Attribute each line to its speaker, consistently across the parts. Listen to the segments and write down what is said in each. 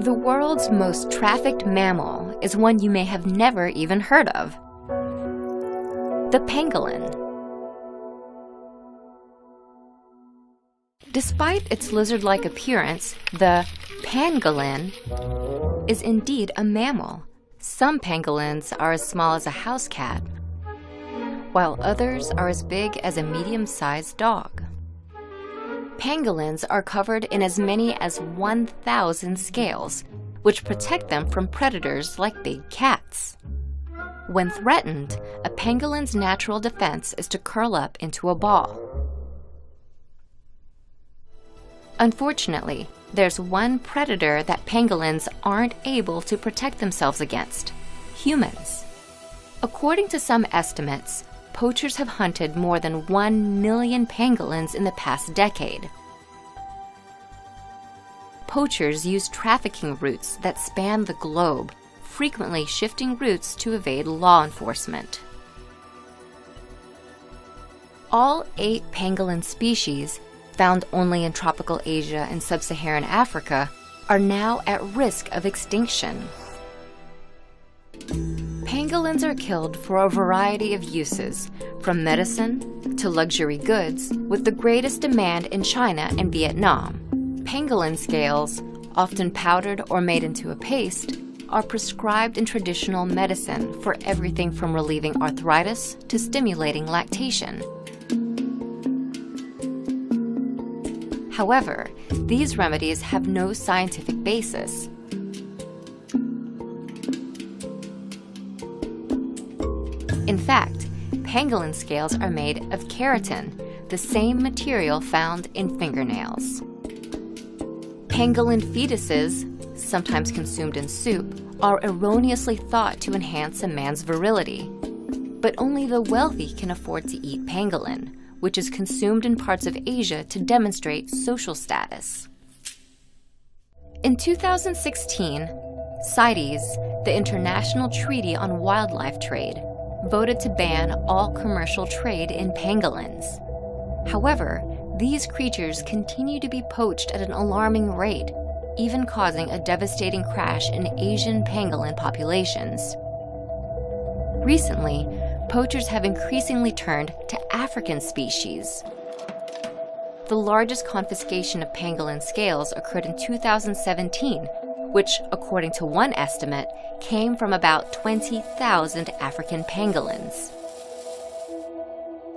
Speaker 1: The world's most trafficked mammal is one you may have never even heard of: the pangolin. Despite its lizard-like appearance, the pangolin is indeed a mammal. Some pangolins are as small as a house cat, while others are as big as a medium-sized dog. Pangolins are covered in as many as 1,000 scales, which protect them from predators like big cats. When threatened, a pangolin's natural defense is to curl up into a ball. Unfortunately, there's one predator that pangolins aren't able to protect themselves against: humans. According to some estimates, poachers have hunted more than 1 million pangolins in the past decade. Poachers use trafficking routes that span the globe, frequently shifting routes to evade law enforcement. All 8 pangolin species, found only in tropical Asia and sub-Saharan Africa, are now at risk of extinction. Pangolins are killed for a variety of uses, from medicine to luxury goods, with the greatest demand in China and Vietnam. Pangolin scales, often powdered or made into a paste, are prescribed in traditional medicine for everything from relieving arthritis to stimulating lactation. However, these remedies have no scientific basis. In fact, pangolin scales are made of keratin, the same material found in fingernails. Pangolin fetuses, sometimes consumed in soup, are erroneously thought to enhance a man's virility. But only the wealthy can afford to eat pangolin, which is consumed in parts of Asia to demonstrate social status. In 2016, CITES, the International Treaty on Wildlife Trade, voted to ban all commercial trade in pangolins. However, these creatures continue to be poached at an alarming rate, even causing a devastating crash in Asian pangolin populations. Recently, poachers have increasingly turned to African species. The largest confiscation of pangolin scales occurred in 2017, which, according to one estimate, came from about 20,000 African pangolins.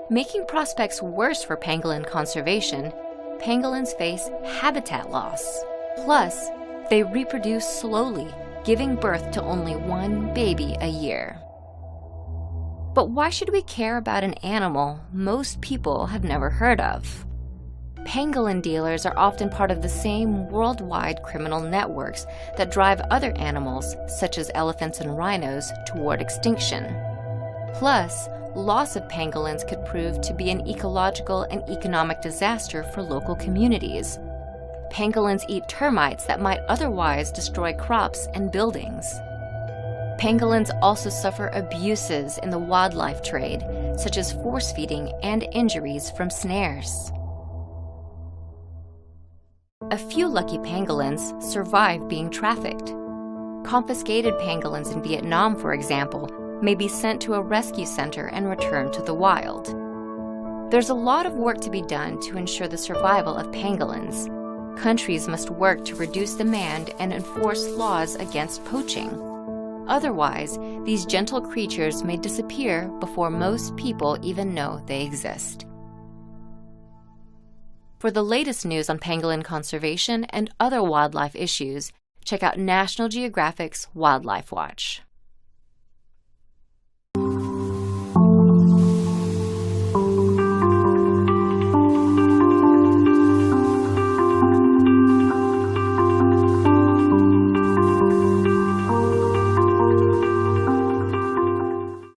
Speaker 1: Making prospects worse for pangolin conservation, pangolins face habitat loss. Plus, they reproduce slowly, giving birth to only 1 baby a year. But why should we care about an animal most people have never heard of? Pangolin dealers are often part of the same worldwide criminal networks that drive other animals, such as elephants and rhinos, toward extinction. Plus, loss of pangolins could prove to be an ecological and economic disaster for local communities. Pangolins eat termites that might otherwise destroy crops and buildings. Pangolins also suffer abuses in the wildlife trade, such as force feeding and injuries from snares. A few lucky pangolins survive being trafficked. Confiscated pangolins in Vietnam, for example, may be sent to a rescue center and returned to the wild. There's a lot of work to be done to ensure the survival of pangolins. Countries must work to reduce demand and enforce laws against poaching. Otherwise, these gentle creatures may disappear before most people even know they exist. For the latest news on pangolin conservation and other wildlife issues, check out National Geographic's Wildlife Watch.